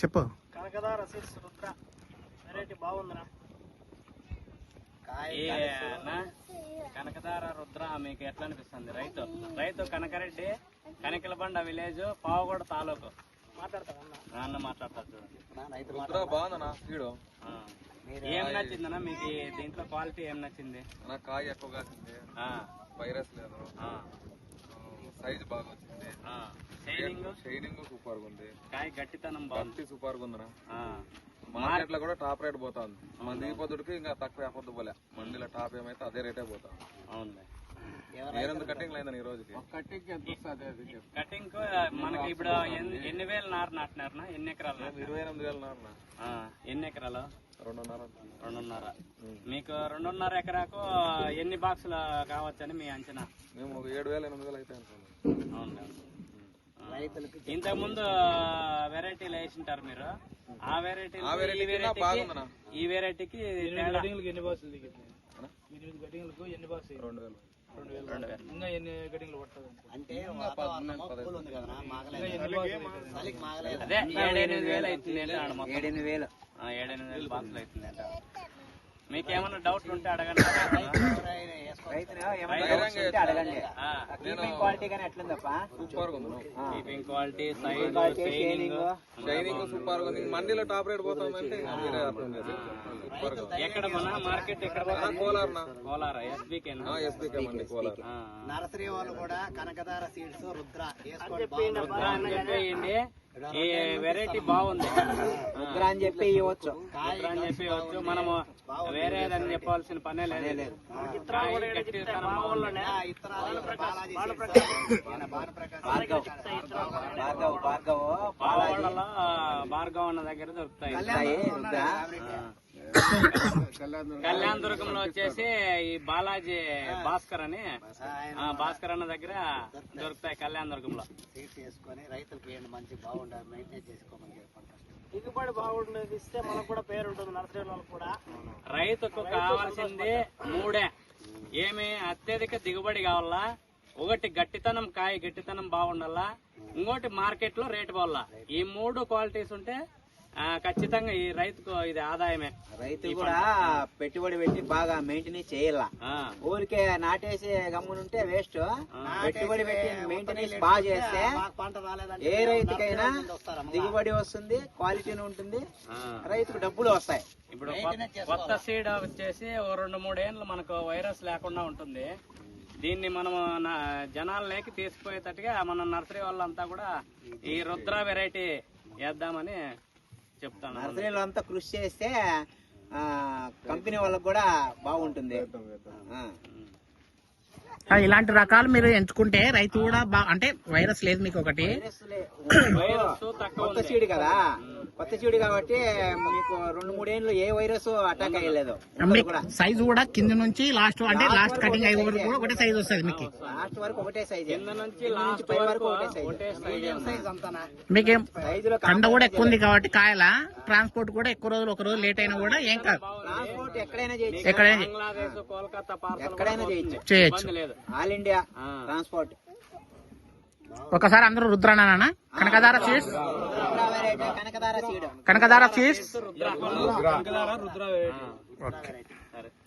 చెప్పు. Kanakadhara seeds Rudra variety బాగుందిరా. కనకదార రుద్ర మీకు ఎట్లా అనిపిస్తుంది? రైతు కనకరెడ్డి, కనకలబండ విలేజ్, పావగూడ తాలూకు. అన్న మాట్లాడతారు చూడండి. బాగుందన్నా సీడు. ఏం నచ్చిందన్నా మీకు దీంట్లో? క్వాలిటీ ఏం నచ్చింది? కాయ ఎక్కువగా వచ్చింది, వైరస్ లేదు, సైజ్ బాగా వచ్చింది, షైనింగ్ సూపర్ గా ఉంది, కాయ గట్టితనం బాగుంది, సూపర్ గా ఉందన్నా. మార్కెట్ లో కూడా టాప్ రేట్ పోతుంది. మన దిగిపోతుడికి ఇంకా తక్కువ అయిపోద్దు పోలే. మండీలో టాప్ ఏమైతే అదే రేటే పోతాం. అవునులే. 800 కటింగ్ అయిందని ఈ రోజుకి. కటింగ్ మనకి ఇప్పుడు ఎన్ని వేలు నారు నాటినారనా? ఎన్ని ఎకరాలు? 28,000 నారనా. ఎన్ని ఎకరాలు? 2.5. మీకు 2.5 ఎకరాకు ఎన్ని బాక్సులు కావచ్చని మీ అంచనా? మేము 7,000 8,000 అయితే అనుకున్నాం. అవును. ఇంతకు ముందు వెరైటీలు వేసింటారు మీరు. ఆ వెరైటీ ఈ వెరైటీకి ఎన్ని బాక్సులు దిగింది? 8 కటింగ్లకు ఎన్ని బాక్స్? 2,000. ఇంకా ఎన్ని కటింగ్లు పడుతుంది? అదే 7-8 వేలు అవుతుంది అంటే 7-8 బాక్సులు అవుతుంది అంట. మీకేమన్నా డౌట్లు ఉంటే అడగండి. Keeping quality, size, shining super గా ఉంది. మండీలో టాప్ రేట్ పోతామంటే ఎక్కడ మన మార్కెట్ ఎక్కడ? కోలార్. ఎస్బీకే మండి కోలార్. నర్సరీ వాళ్ళు కూడా కనకదార సీడ్స్ రుద్ర అని చెప్పేయండి. ఈ వెరైటీ బాగుంది అని చెప్పి ఇవ్వచ్చు. మనము వేరేదని చెప్పాల్సిన పనే లేదు. భార్గవ్ అన్న దగ్గర దొరుకుతాయి. కళ్యాణ దుర్గంలో వచ్చేసి ఈ బాలాజీ భాస్కర్ అన్న దగ్గర దొరుకుతాయి. కళ్యాణ దుర్గంలో రైతులకి మంచి బాగుండాలి, మెయింటైన్ చేసుకోమని దిగుబడి బాగుండేది ఇస్తే మనకు కూడా పేరు ఉంటుంది. నర్సరీ వాళ్ళకి కూడా రైతుకు కావాల్సింది 3. ఏమి అత్యధిక దిగుబడి కావాలా, ఒకటి గట్టితనం, కాయ గట్టితనం బాగుండాలా, ఇంకోటి మార్కెట్ లో రేటు బాగుండాలా. ఈ 3 క్వాలిటీస్ ఉంటే ఖచ్చితంగా ఈ రైతుకు ఇది ఆదాయమే. రైతు కూడా పెట్టుబడి పెట్టి బాగా మెయింటెనెన్స్ చేయాల. ఊరికే నాటేసి గమ్మునుంటే వేస్ట్. పెట్టుబడి పెట్టి మెయింటెనెన్స్ బాగా చేస్తే ఏ రైతుకైనా దిగుబడి వస్తుంది, క్వాలిటీ ఉంటుంది, రైతుకు డబ్బులు వస్తాయి. ఇప్పుడు కొత్త సీడ్ వచ్చేసి 2-3 ఏళ్ళు మనకు వైరస్ లేకుండా ఉంటుంది. దీన్ని మనము జనాల్లోకి తీసుకుపోయేటట్టుగా మన నర్సరీ వాళ్ళంతా కూడా ఈ రుద్ర వెరైటీ వేద్దామని చెప్తాను. నర్సరీలో అంతా కృషి చేస్తే కంపెనీ వాళ్ళకి కూడా బాగుంటుంది. ఇలాంటి రకాలు మీరు ఎంచుకుంటే రైతు కూడా అంటే వైరస్ లేదు మీకు. ఒకటి కొత్త సీడ్ కదా, కొత్త సీడ్ కాబట్టి మీకు 2-3 ఏళ్ళు ఏ వైరస్ అటాక్ అయ్యలేదు. సైజు కూడా కింద నుంచి లాస్ట్ అంటే లాస్ట్ కటింగ్ అయ్యే వరకు కూడా ఒకటే సైజ్ వస్తుంది మీకు. లాస్ట్ వరకు ఒకటే సైజ్, పై వరకు ఒకటే సైజ్. మీకేం కండ కూడా ఎక్కువ ఉంది కాబట్టి కాయల ట్రాన్స్పోర్ట్ కూడా ఎక్కువ రోజులు, ఒక రోజు లేట్ అయినా కూడా ఏం కాదు. ట్రాన్స్పోర్ట్ ఎక్కడైనా చేయొచ్చు, ఎక్కడైనా చేయొచ్చు. All India transport. ఒకసారి అందరూ రుద్రానా? Kanakadhara seeds, Kanakadhara seeds. రుద్ర.